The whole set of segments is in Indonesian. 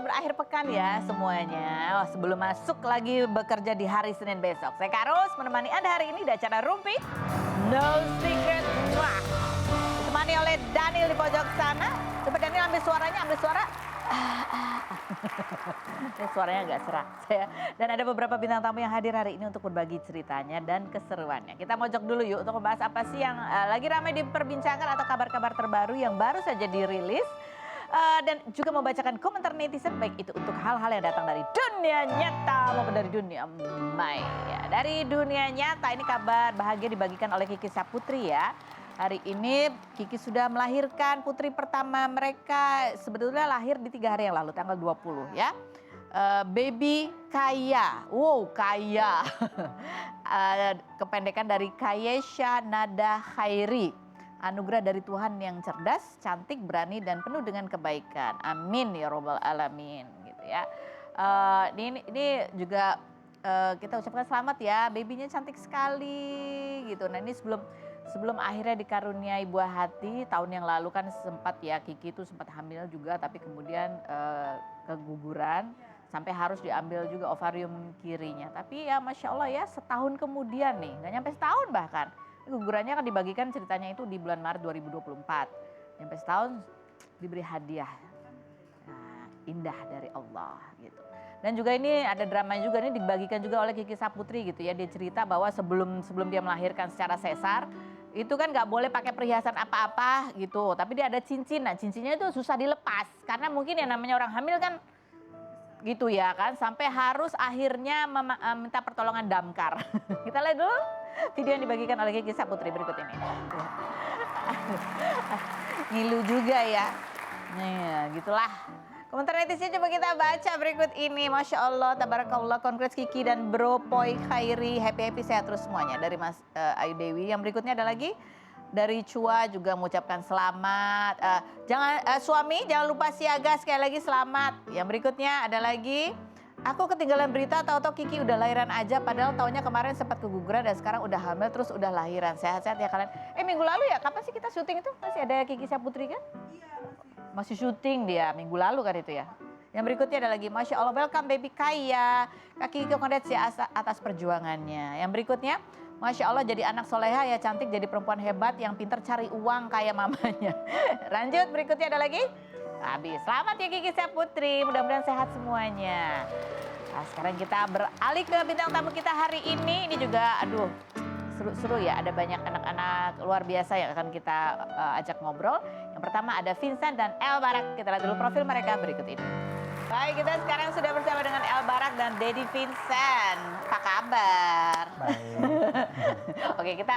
berakhir pekan ya semuanya. Oh, sebelum masuk lagi bekerja di hari Senin besok. Saya Karus menemani Anda hari ini di acara Rumpi No Secret. Wah, ditemani oleh Daniel di pojok sana. Coba Daniel ambil suaranya, ambil suara. Ini suaranya agak serak saya. Dan ada beberapa bintang tamu yang hadir hari ini untuk berbagi ceritanya dan keseruannya. Kita mojok dulu yuk untuk membahas apa sih yang lagi ramai diperbincangkan atau kabar-kabar terbaru yang baru saja dirilis. Dan juga membacakan komentar netizen baik itu untuk hal-hal yang datang dari dunia nyata maupun dari dunia maya. Dari dunia nyata ini kabar bahagia dibagikan oleh Kiki Saputri ya. Hari ini Kiki sudah melahirkan putri pertama mereka, sebetulnya lahir di 3 hari yang lalu tanggal 20 ya. Baby Kaya, wow Kaya. Kependekan dari Kayesha Nada Khairi. Anugerah dari Tuhan yang cerdas, cantik, berani, dan penuh dengan kebaikan. Amin ya robbal alamin gitu ya. Ini juga kita ucapkan selamat ya, babynya cantik sekali gitu. Nah ini sebelum akhirnya dikaruniai buah hati tahun yang lalu kan sempat ya Kiki itu sempat hamil juga, tapi kemudian keguguran sampai harus diambil juga ovarium kirinya. Tapi ya Masya Allah ya, setahun kemudian nih, nggak nyampe setahun bahkan. Gugurannya akan dibagikan ceritanya itu di bulan Maret 2024. Sampai setahun diberi hadiah indah dari Allah gitu. Dan juga ini ada drama juga ini dibagikan juga oleh Kiki Saputri gitu ya. Dia cerita bahwa sebelum dia melahirkan secara sesar itu kan nggak boleh pakai perhiasan apa-apa gitu. Tapi dia ada cincin. Nah cincinnya itu susah dilepas karena mungkin yang namanya orang hamil kan gitu ya kan, sampai harus akhirnya minta pertolongan damkar. Kita lihat dulu video yang dibagikan oleh Kiki Saputri berikut ini. Ngilu juga ya. Nah, gitulah. Komentar netizen coba kita baca berikut ini. Masya Allah, tabarakallah, congrats Kiki dan Bro Poi Khairi. Happy sehat terus semuanya. Dari Mas Ayu Dewi. Yang berikutnya ada lagi. Dari Chua juga mengucapkan selamat. Suami jangan lupa siaga, sekali lagi selamat. Yang berikutnya ada lagi. Aku ketinggalan berita, tahu-tahu Kiki udah lahiran aja. Padahal tahunnya kemarin sempat keguguran dan sekarang udah hamil terus udah lahiran. Sehat-sehat ya kalian. Minggu lalu ya, kapan sih kita syuting itu? Masih ada Kiki Saputri kan? Iya. Masih syuting dia, minggu lalu kan itu ya. Yang berikutnya ada lagi, Masya Allah, welcome baby Kaya. Kaki congrats ya atas perjuangannya. Yang berikutnya, Masya Allah jadi anak soleha ya, cantik, jadi perempuan hebat yang pintar cari uang kayak mamanya. Lanjut, berikutnya ada lagi. Habis, selamat ya Kiki Saputri, mudah-mudahan sehat semuanya. Nah, sekarang kita beralih ke bintang tamu kita hari ini. Ini juga aduh seru-seru ya, ada banyak anak-anak luar biasa yang akan kita ajak ngobrol. Yang pertama ada Vincent dan El Barak. Kita lihat dulu profil mereka berikut ini. Baik, kita sekarang sudah bersama dengan El Barak dan Dedi Vincent. Apa kabar? Baik. Oke, kita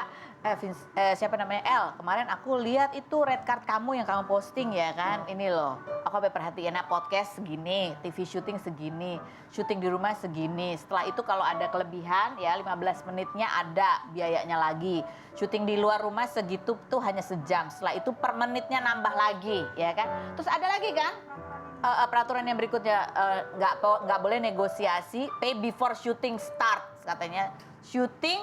siapa namanya El? Kemarin aku lihat itu red card kamu yang kamu posting ya kan? Ini loh, aku sampai perhatiin podcast segini, TV syuting segini, syuting di rumah segini. Setelah itu kalau ada kelebihan ya 15 menitnya ada biayanya lagi. Syuting di luar rumah segitu tuh hanya sejam. Setelah itu per menitnya nambah lagi ya kan? Terus ada lagi kan? Peraturan yang berikutnya nggak boleh negosiasi pay before shooting start katanya. Syuting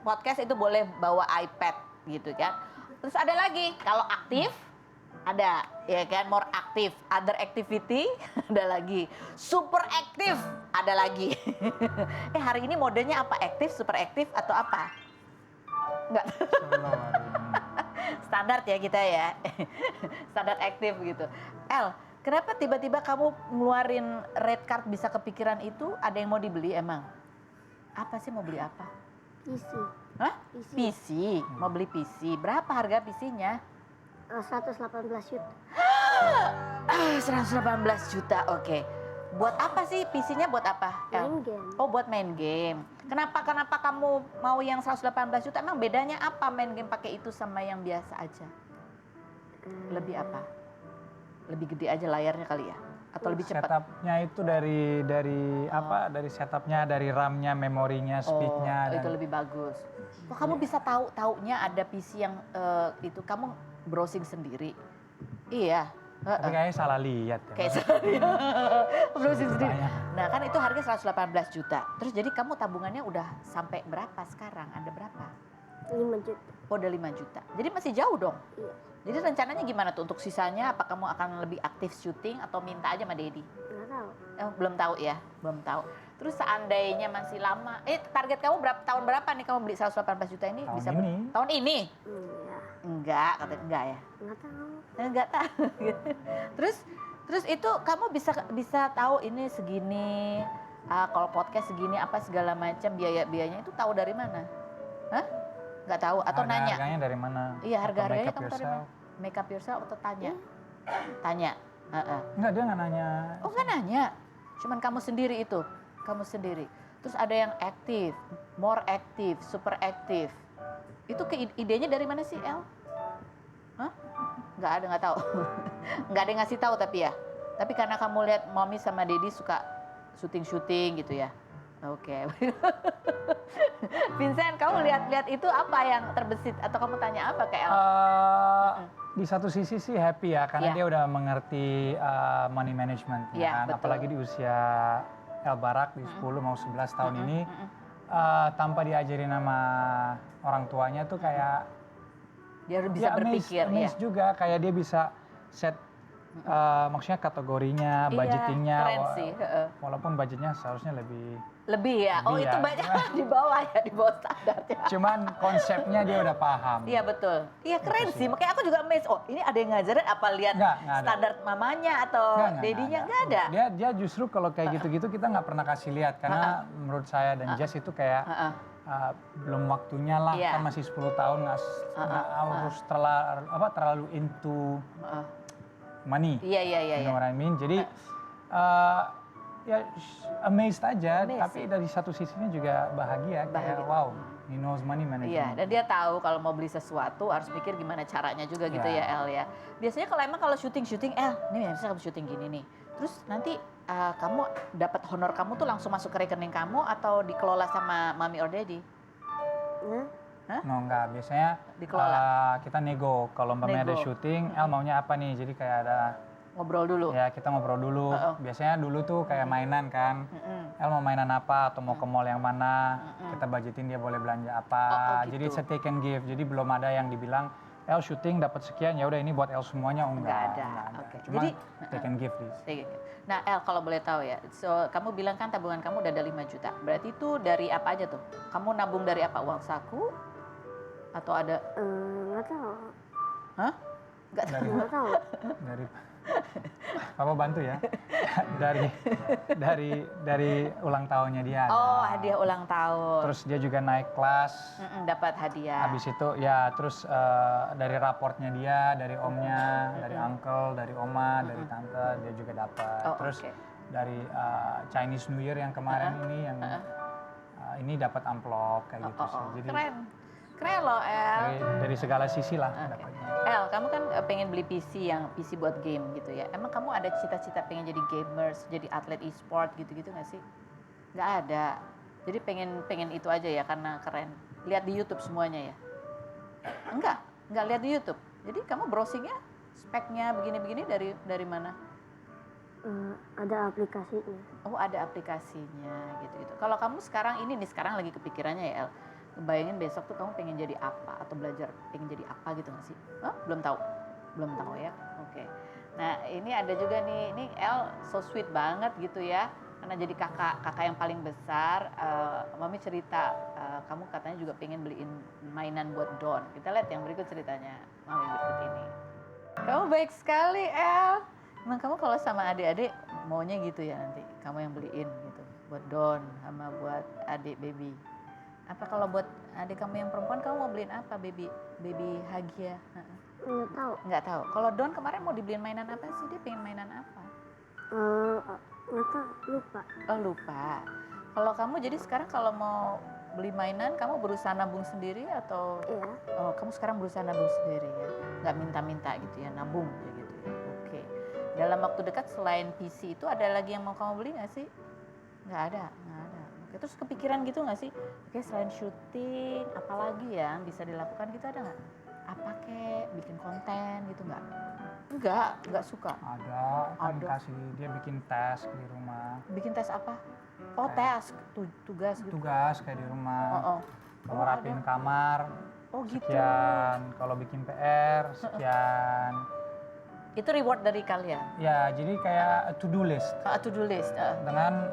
podcast itu boleh bawa iPad gitu kan. Terus ada lagi kalau aktif ada ya kan, more aktif, other activity ada lagi, super aktif ada lagi. Hari ini modenya apa, aktif, super aktif atau apa? Enggak. Standar ya kita ya. Standar aktif gitu. El, kenapa tiba-tiba kamu ngeluarin red card bisa kepikiran itu? Ada yang mau dibeli emang? Apa sih, mau beli apa? PC. Hah? PC. Mau beli PC. Berapa harga PC-nya? 118 juta. 118 juta, oke. Buat apa sih PC-nya, buat apa? Main game. Oh, buat main game. Kenapa kamu mau yang 118 juta? Emang bedanya apa main game pakai itu sama yang biasa aja? Lebih apa? Lebih gede aja layarnya kali ya? Atau lebih cepat? Setupnya itu dari setupnya, dari RAM-nya, memorinya, speed-nya. Itu lebih bagus. Kok kamu bisa taunya ada PC yang itu kamu browsing sendiri? Iya. Tapi kayaknya salah lihat ya. Kayak salah lihat. Browsing sendiri. Nah kan itu harga 118 juta. Terus jadi kamu tabungannya udah sampai berapa sekarang? Ada berapa? 5 juta. Oh, udah 5 juta. Jadi masih jauh dong. Iya. Jadi rencananya gimana tuh untuk sisanya? Apa kamu akan lebih aktif syuting atau minta aja sama Dedi? Nggak tahu. Belum tahu ya, belum tahu. Terus seandainya masih lama, target kamu tahun berapa nih kamu beli 118 juta ini? Tahun Bisa ini. Tahun ini? Ya. Enggak, katanya enggak ya. Nggak tahu. Enggak tahu. Terus itu kamu bisa tahu ini segini, kalau podcast segini apa segala macam biayanya itu tahu dari mana? Hah? Nggak tahu atau nanya? Harganya dari mana? Iya, Atau harganya make up kamu tahu dari yourself? mana? Make up yourself atau tanya? Tanya. Heeh. Enggak, dia nggak nanya. Oh, nggak nanya. Cuman kamu sendiri itu. Kamu sendiri. Terus ada yang aktif, more aktif, super aktif. Itu idenya dari mana sih, El? Hah? Nggak ada, nggak tahu. Nggak ada yang ngasih tahu tapi ya. Tapi karena kamu lihat Mami sama Dedi suka syuting-syuting gitu ya. Oke. Vincent, kamu lihat-lihat itu apa yang terbesit atau kamu tanya apa ke El? Di satu sisi sih happy ya, karena Iya. dia udah mengerti money management. Iya, Kan? betul. Apalagi di usia El Barak di 10 mau 11 tahun ini, tanpa diajarin sama orang tuanya tuh kayak Dia bisa berpikir ya. amazed juga, kayak dia bisa set maksudnya kategorinya, Iya, budgetingnya, keren sih. Heeh. walaupun budgetnya seharusnya lebih Ya. Oh, Lebih itu ya. banyak di bawah ya, di bawah standarnya. cuman konsepnya dia udah paham. Iya betul. Iya keren Gitu sih. sih. Makanya aku juga amazed. Oh, ini ada yang ngajarin apa lihat Nggak ada. standar mamanya atau dedinya? Nggak ada. Dia justru kalau kayak gitu-gitu kita nggak pernah kasih lihat, karena menurut saya dan Jess itu kayak Heeh. belum waktunya lah, Iya. kan masih 10 tahun nggak harus terlalu into Heeh. money. Iya. You know what I mean? Jadi ya amazed aja, Amazed tapi dari satu sisinya juga bahagia. Kayak Bahagia. wow, he knows money management. Iya, dan dia tahu kalau mau beli sesuatu harus pikir gimana caranya juga gitu ya Ya. El ya. Biasanya kalau syuting El, nih misalnya kamu syuting gini nih. Terus nanti kamu dapat honor kamu tuh langsung masuk ke rekening kamu atau dikelola sama mami or daddy? Nah, No, enggak, biasanya Dikelola. kita nego. Kalau umpamanya ada Nego. syuting, El maunya apa nih? Jadi kayak ada, Ngobrol dulu. ya kita ngobrol dulu. Biasanya dulu tuh kayak mainan kan. El mau mainan apa atau mau ke mall yang mana, kita budgetin dia boleh belanja apa. Gitu. Jadi it's a take and give. Jadi belum ada yang dibilang El syuting dapat sekian, ya udah ini buat El semuanya. Nggak ada. Oke. Cuma Jadi, take and give this. Nah El, kalau boleh tahu ya, so kamu bilang kan tabungan kamu udah ada 5 juta. Berarti itu dari apa aja tuh? Kamu nabung dari apa? Uang saku? Atau ada? nggak tahu. Hah? Nggak tahu. Nggak tahu. Dari Papa bantu ya. dari ulang tahunnya dia. ada. Oh, hadiah ulang tahun. Terus dia juga naik kelas. Dapat hadiah. Habis itu ya terus dari raportnya dia, dari omnya, dari uncle, dari oma, dari tante dia juga dapat. Oh, Terus oke. dari Chinese New Year yang kemarin ini yang ini dapat amplop kayak gitu sih. Jadi Keren loh El. dari segala sisi lah Oke. dapatnya. El, kamu kan pengen beli PC buat game gitu ya. Emang kamu ada cita-cita pengen jadi gamers, jadi atlet e-sport gitu-gitu nggak sih? Nggak ada. Jadi pengen itu aja ya karena keren. Lihat di YouTube semuanya ya? Enggak lihat di YouTube. Jadi kamu browsingnya, speknya begini-begini dari mana? Ada aplikasinya. Oh, ada aplikasinya gitu-gitu. Kalau kamu sekarang lagi kepikirannya ya El. Bayangin besok tuh kamu pengen jadi apa atau belajar pengen jadi apa gitu nggak sih? Oh, belum tahu ya. Oke. Nah ini ada juga nih, ini El so sweet banget gitu ya. Karena jadi kakak yang paling besar. Mami cerita kamu katanya juga pengen beliin mainan buat Don. Kita lihat yang berikut ceritanya Mami berikut ini. Kamu baik sekali El. Emang kamu kalau sama adik-adik maunya gitu ya nanti kamu yang beliin gitu buat Don sama buat adik baby. Apa kalau buat adik kamu yang perempuan kamu mau beliin apa baby Hagia? Nggak tahu. Nggak tahu. Kalau Don kemarin mau dibeliin mainan apa sih? Dia pengen mainan apa? Nggak tahu. Lupa. Oh lupa. Kalau kamu jadi sekarang kalau mau beli mainan kamu berusaha nabung sendiri atau? Iya. Oh kamu sekarang berusaha nabung sendiri ya? Nggak minta-minta gitu ya, nabung ya gitu ya. Oke. Dalam waktu dekat selain PC itu ada lagi yang mau kamu beli nggak sih? Nggak ada. Oke, terus kepikiran gitu nggak sih? Oke, selain syuting, apalagi ya yang bisa dilakukan gitu ada nggak? Apa kek, bikin konten gitu nggak? Nggak suka. Ada, kan kasih dia bikin tes di rumah. Bikin tes apa? Oh, tes, tugas gitu. Tugas kayak di rumah. Oh. Mau rapiin kamar, Oh gitu. Sekian kalau bikin PR, sekian. Itu reward dari kalian? Ya, jadi kayak to-do list. To-do list. Dengan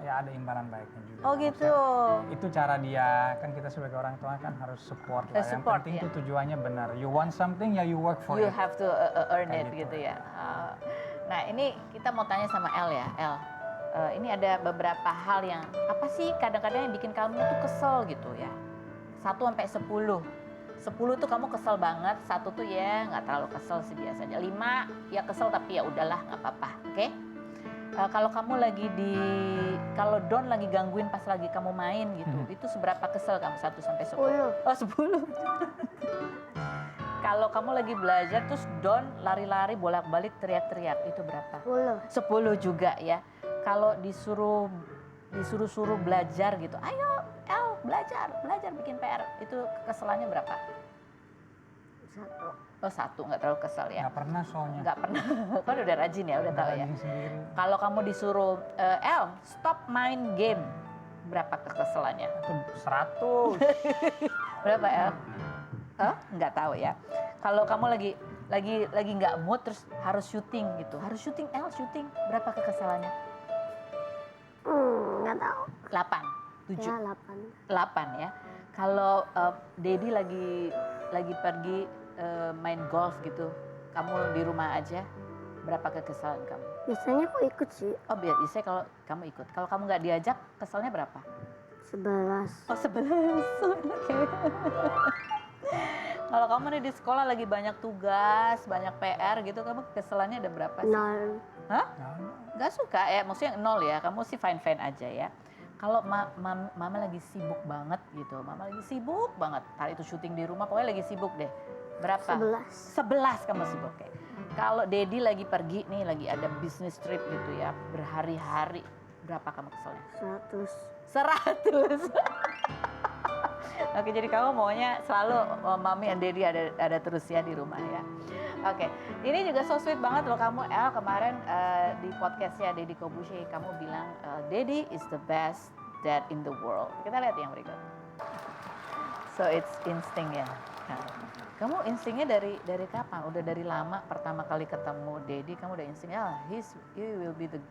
ya ada imbalan baiknya juga. Oh gitu. Maksudnya, itu cara dia, kan kita sebagai orang tua kan harus support lah. Yang Support, penting ya. itu tujuannya benar. You want something, ya you work for You it. have to earn it Kayak gitu gitu. ya. Nah ini kita mau tanya sama El ya, El. Ini ada beberapa hal yang apa sih kadang-kadang yang bikin kamu tuh kesel gitu ya. 1 sampai 10. 10 tuh kamu kesel banget, 1 tuh ya nggak terlalu kesel sih biasa aja. 5 ya kesel tapi ya udahlah nggak apa-apa, oke? Kalau kamu kalau Don lagi gangguin pas lagi kamu main gitu, itu seberapa kesel kamu 1 sampai 10? 10. Oh 10. Kalau kamu lagi belajar terus Don lari-lari bolak-balik teriak-teriak, itu berapa? 10. 10 juga ya. Kalau disuruh belajar gitu, ayo El belajar bikin PR, itu kekesalannya berapa? 1. Oh 1, nggak terlalu kesel ya? Nggak pernah soalnya. Nggak pernah, kan udah rajin ya, udah tahu ya. Rajin sendiri. Kalau kamu disuruh, El stop main game, berapa kekesalannya? Itu 100. Berapa El? Nggak tahu ya. Kalau kamu lagi nggak mood terus harus syuting gitu, harus syuting El syuting, berapa kekesalannya? Nggak tahu. 8, 7. Ya 8. 8 ya. Kalau Dedi lagi pergi main golf gitu, kamu di rumah aja, berapa kekesalan kamu? Biasanya aku ikut sih. Oh biasanya kalau kamu ikut, kalau kamu nggak diajak, kesalnya berapa? 11. Oh 11. Oke. Kalau kamu nih di sekolah lagi banyak tugas, banyak PR gitu, kamu keselannya ada berapa sih? 0. Hah? Nah, Nggak suka ya, maksudnya 0 ya, kamu sih fine-fine aja ya. Kalau mama lagi sibuk banget gitu, mama lagi sibuk banget, hari itu syuting di rumah, pokoknya lagi sibuk deh. Berapa? 11. 11 kamu sibuk kayak. Kalau Dedi lagi pergi nih, lagi ada business trip gitu ya, berhari-hari, berapa kamu keselnya? 100. 100. Oke, jadi kamu maunya selalu Mami dan Dedi ada terus ya di rumah ya. Oke, ini juga so sweet banget loh kamu El, kemarin di podcastnya Deddy Corbuzier kamu bilang Deddy is the best dad in the world. Kita lihat yang berikut. So it's instinct ya. Nah, kamu instingnya dari kapan? Udah dari lama pertama kali ketemu Deddy kamu udah insting he will be the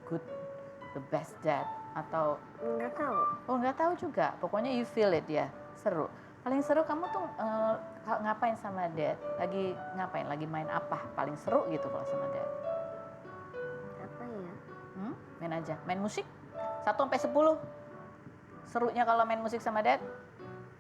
best dad atau Nggak tahu. oh nggak tahu juga. Pokoknya you feel it ya. Seru. Paling seru kamu tuh ngapain sama dad? Lagi ngapain? Lagi main apa? Paling seru gitu kalau sama dad? Apa ya? Main aja. Main musik? 1 sampai 10. Serunya kalau main musik sama dad?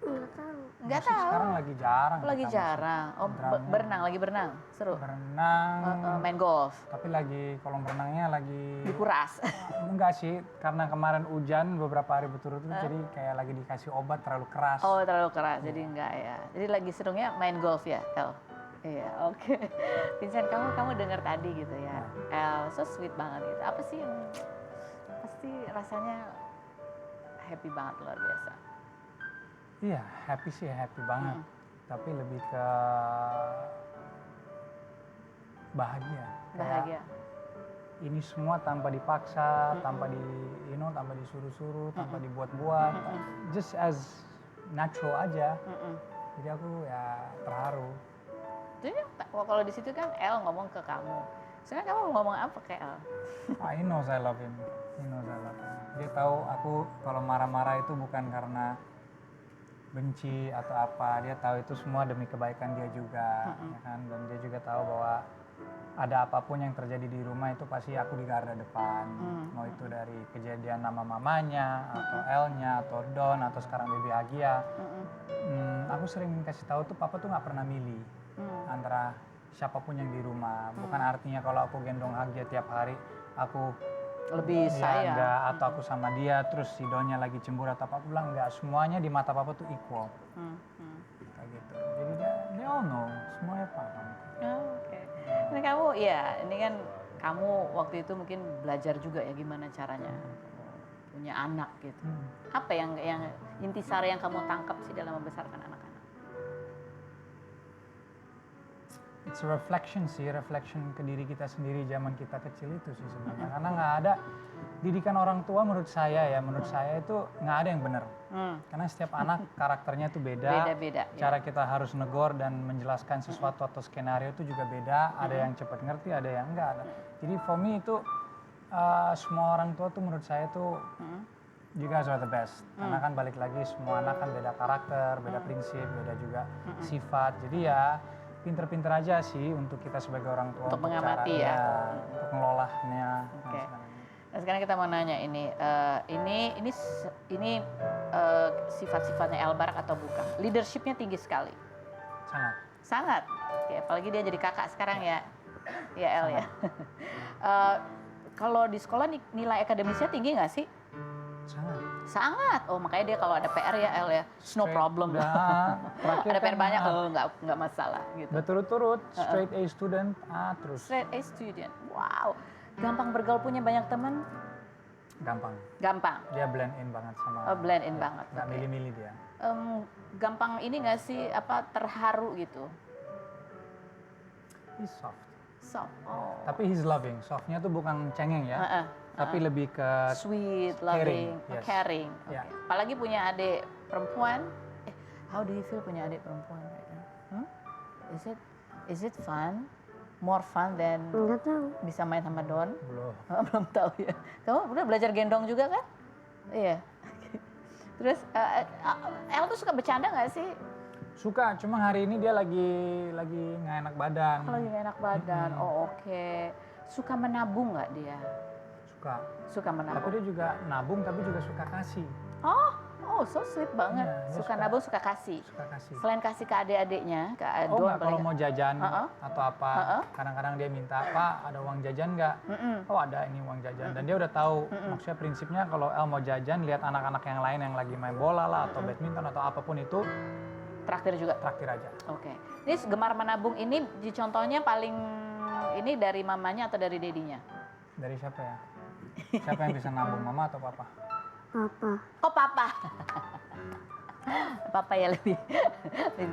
Nggak tahu. Nggak musik tahu. sekarang lagi jarang. Lagi kita jarang. Oh, Drumnya. berenang, lagi berenang. Seru. Berenang. Main golf. Tapi lagi kolam renangnya lagi Dikuras. enggak sih, karena kemarin hujan beberapa hari berturut-turut jadi kayak lagi dikasih obat terlalu keras. Oh, terlalu keras. Jadi enggak ya. Jadi lagi serunya main golf ya, El? Iya, oke. Vincent, kamu dengar tadi gitu ya. El, so sweet banget gitu. Apa sih yang pasti rasanya happy banget, luar biasa. Iya, happy sih happy banget. Tapi lebih ke bahagia. Kayak Bahagia. ini semua tanpa dipaksa, tanpa tanpa disuruh-suruh, tanpa dibuat-buat. Just as natural aja. Jadi aku ya terharu. Jadi kalau di situ kan El ngomong ke kamu. Sekarang kamu ngomong apa ke El? He knows I love him. He knows I love him. Dia tahu aku kalau marah-marah itu bukan karena benci atau apa. Dia tahu itu semua demi kebaikan dia juga, ya kan? Dan dia juga tahu bahwa ada apapun yang terjadi di rumah itu pasti aku di garda depan. Mau itu dari kejadian nama mamanya, atau Elnya, atau Don, atau sekarang Baby Agia. Aku sering kasih tahu tuh papa tuh nggak pernah milih antara siapapun yang di rumah. Bukan artinya kalau aku gendong Agia tiap hari aku Lebih ya sayang. enggak, atau aku sama dia terus si Donnya lagi cemburu atau apa, aku bilang enggak, semuanya di mata papa tuh equal. Kayak gitu. Jadi dia all know, semuanya paham. Oke. Ini kamu ya, ini kan kamu waktu itu mungkin belajar juga ya gimana caranya punya anak gitu. Apa yang intisari yang kamu tangkap sih dalam membesarkan anak-anak? it's a reflection sih, reflection ke diri kita sendiri zaman kita kecil itu sih sebenarnya. Karena nggak ada didikan orang tua menurut saya itu nggak ada yang benar. Karena setiap anak karakternya itu beda. Beda-beda. Cara kita harus negor dan menjelaskan sesuatu atau skenario itu juga beda. Ada yang cepat ngerti, ada yang enggak. Jadi for me itu semua orang tua tuh menurut saya tuh you guys are the best. Karena kan balik lagi semua anak kan beda karakter, beda prinsip, beda juga sifat. Jadi ya pinter-pinter aja sih untuk kita sebagai orang tua. Untuk mengamati ya. Untuk ngelolahnya. Oke. Nah, sekarang kita mau nanya ini sifat-sifatnya El Barak atau bukan? Leadershipnya tinggi sekali. Sangat. Sangat. Oke, apalagi dia jadi kakak sekarang ya. Ya El ya. Kalau di sekolah nilai akademisnya tinggi nggak sih? Sangat. Sangat. Oh makanya dia kalau ada PR ya El ya, no problem. Ada PR banyak, nggak masalah gitu. Berturut-turut, straight A student, terus. Straight A student, wow. Gampang bergaul, punya banyak teman? Gampang. Gampang. Dia blend in banget sama. Oh, blend in banget. Nggak milih-milih dia. Gampang ini nggak sih terharu gitu? He's soft. Soft. Oh. Tapi he's loving. Softnya tuh bukan cengeng ya. Tapi lebih ke sweet, caring, loving, yes. caring. Yeah. Apalagi punya adik perempuan. How do you feel punya adik perempuan? Is it fun? More fun than Enggak tahu. bisa main sama Don? belum. Belum tahu ya. Kamu udah belajar gendong juga kan? Iya. Terus El tuh suka bercanda nggak sih? Suka, cuma hari ini dia lagi nggak enak badan. Kalau lagi nggak enak badan. Oh oke. Suka menabung nggak dia? Suka menabung. Tapi dia juga nabung, tapi juga suka kasih. Oh so sweet banget. Iya, suka nabung, suka kasih. Suka kasih. Selain kasih ke adik-adiknya, ke Oh Don nggak, kalau mau jajan atau apa, Uh-uh. kadang-kadang dia minta, Pak ada uang jajan nggak? Oh ada ini uang jajan. Dan dia udah tahu, maksudnya prinsipnya kalau El mau jajan, lihat anak-anak yang lain yang lagi main bola lah, atau badminton atau apapun itu, traktir juga. traktir aja. Oke. Ini gemar menabung ini contohnya paling ini dari mamanya atau dari dedinya? Dari siapa ya? Siapa yang bisa nabung, mama atau papa? Papa. Oh papa. Papa ya lebih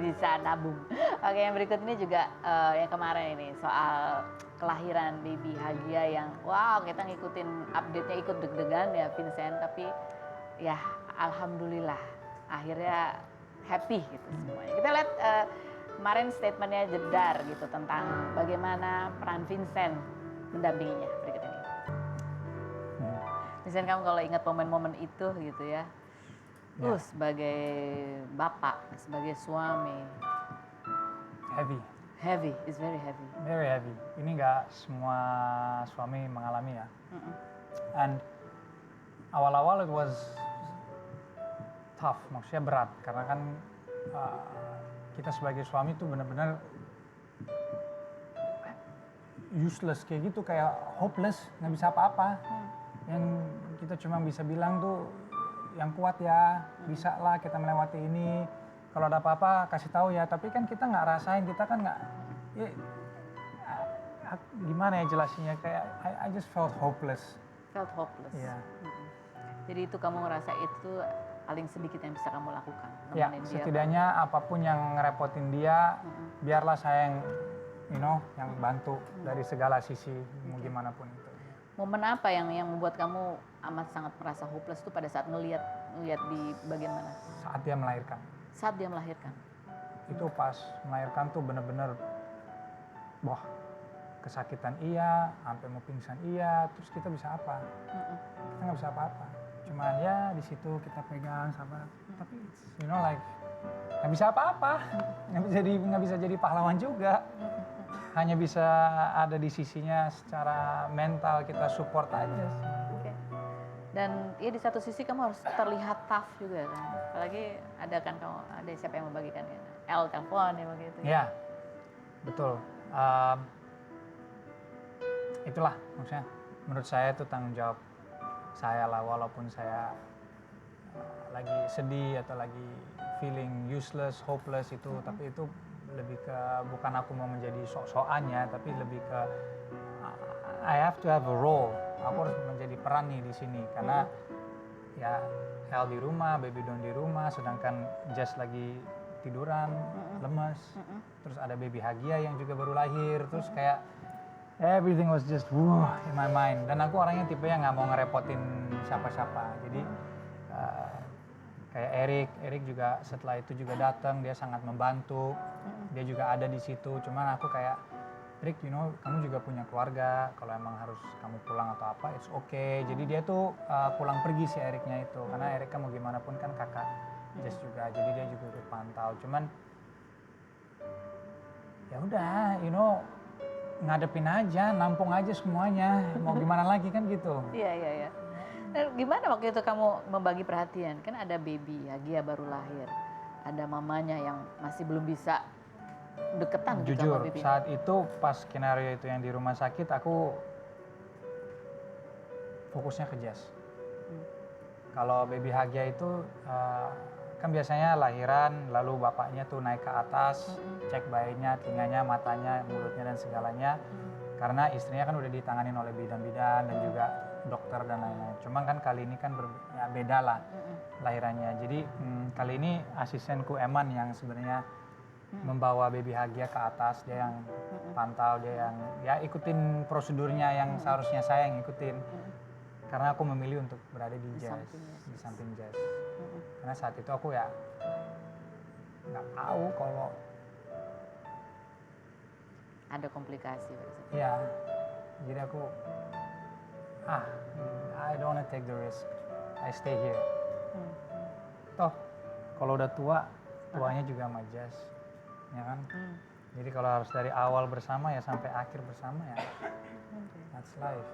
bisa nabung. Oke, yang berikut ini juga yang kemarin ini soal kelahiran baby Hagia yang wow, kita ngikutin update-nya, ikut deg-degan ya Vincent, tapi ya alhamdulillah akhirnya happy gitu semuanya. Kita lihat kemarin statementnya Jedar gitu tentang bagaimana peran Vincent mendampinginya berikut ini. Vincent, kamu kalau ingat momen-momen itu gitu ya, sebagai bapak, sebagai suami. Heavy, it's very heavy. Very heavy. Ini nggak semua suami mengalami ya. And awal-awal it was tough, maksudnya berat. Karena kan kita sebagai suami tuh benar-benar useless kayak gitu, kayak hopeless, nggak bisa apa-apa. Yang kita cuma bisa bilang tuh yang kuat ya, bisa lah kita melewati ini. Kalau ada apa-apa kasih tahu ya, tapi kan kita nggak rasain, kita kan nggak, ya, gimana ya jelasinnya, kayak I just felt hopeless. Felt hopeless. Iya. Jadi itu kamu ngerasa itu paling sedikit yang bisa kamu lakukan. Ya, nemenin dia. setidaknya apapun yang ngerepotin dia, biarlah saya yang, yang bantu dari segala sisi, mau gimana pun itu. Momen apa yang membuat kamu amat sangat merasa hopeless itu pada saat ngelihat di bagian mana? Saat dia melahirkan. Saat dia melahirkan. Itu pas melahirkan tuh bener-bener, wah, kesakitan iya, sampai mau pingsan iya, terus kita bisa apa? Kita nggak bisa apa-apa. Cuman ya di situ kita pegang sabar, tapi like nggak bisa apa-apa, nggak bisa jadi pahlawan juga. Hanya bisa ada di sisinya secara mental, kita support aja. Okay. Dan ya di satu sisi kamu harus terlihat tough juga kan. Apalagi ada siapa yang membagikan ya. El telepon ya begitu. Ya, betul. Itulah maksudnya menurut saya itu tanggung jawab saya lah, walaupun saya lagi sedih atau lagi feeling useless, hopeless itu, tapi itu lebih ke bukan aku mau menjadi sok-sokannya, tapi lebih ke I have to have a role. Aku harus menjadi peran nih di sini karena ya El di rumah, Baby Don di rumah, sedangkan Jess lagi tiduran, lemes. Terus ada baby Hagia yang juga baru lahir. Terus kayak everything was just in my mind. Dan aku orangnya tipe yang nggak mau ngerepotin siapa-siapa. Jadi kayak Erik juga setelah itu juga datang, dia sangat membantu. Dia juga ada di situ. Cuman aku kayak, Erik, kamu juga punya keluarga. Kalau emang harus kamu pulang atau apa, it's okay. Jadi dia tuh pulang pergi si Eriknya itu. Karena Erik kan mau gimana pun kan kakak Jess juga. Jadi dia juga ikut pantau. Cuman ya udah, ngadepin aja, nampung aja semuanya. Mau gimana lagi kan gitu. Iya. Dan gimana waktu itu kamu membagi perhatian? Kan ada baby, Hagia baru lahir. Ada mamanya yang masih belum bisa deketan gitu sama Jujur, baby. saat itu pas skenario itu yang di rumah sakit, aku fokusnya ke Jess. Kalau baby Hagia itu kan biasanya lahiran, lalu bapaknya tuh naik ke atas, cek bayinya, telinganya, matanya, mulutnya dan segalanya. Karena istrinya kan udah ditanganin oleh bidan-bidan dan juga dokter dan lain-lain. Cuman kan kali ini kan beda lah lahirannya. Jadi kali ini asistenku Eman yang sebenarnya membawa baby Hagia ke atas, dia yang pantau, dia yang ya ikutin prosedurnya yang seharusnya saya yang ikutin. Karena aku memilih untuk berada di samping Jess. Karena saat itu aku ya nggak tahu kalau ada komplikasi pada saat itu. iya. Jadi aku I don't wanna take the risk. I stay here. Toh kalau udah tuanya juga sama Jess, ya kan? Jadi kalau harus dari awal bersama ya sampai akhir bersama ya, that's life.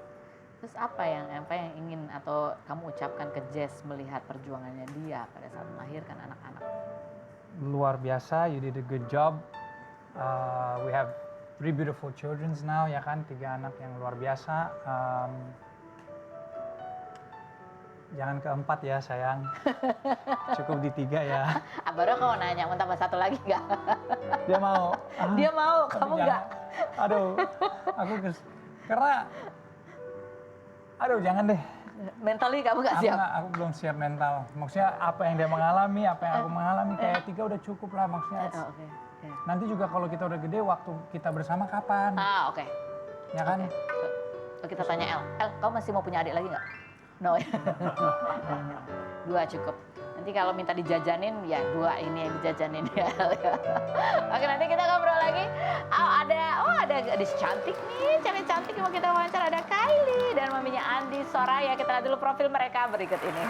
Terus apa yang ingin atau kamu ucapkan ke Jess melihat perjuangannya dia pada saat melahirkan anak-anak? Luar biasa, you did a good job. We have 3 beautiful children now, ya kan? 3 anak yang luar biasa. Jangan keempat ya sayang, cukup di 3 ya. Baru kamu nanya, mau tambah 1 lagi nggak? Dia mau. Dia mau, Tapi kamu nggak? Aduh, karena, jangan deh. Mentally kamu nggak siap? Aku belum siap mental. Maksudnya apa yang dia mengalami, apa yang aku mengalami, kayak 3 udah cukup lah maksudnya. Oke. Nanti juga kalau kita udah gede, waktu kita bersama kapan? Oke. Ya kan? Kita tanya El, kamu masih mau punya adik lagi nggak? No ya. 2 cukup. Nanti kalau minta dijajanin ya 2 ini yang dijajanin ya. Oke, nanti kita ngobrol lagi. Ada gadis cantik nih, cewek cantik yang mau kita wawancara, ada Kylie dan maminya Andi Soraya. Kita lihat dulu profil mereka berikut ini.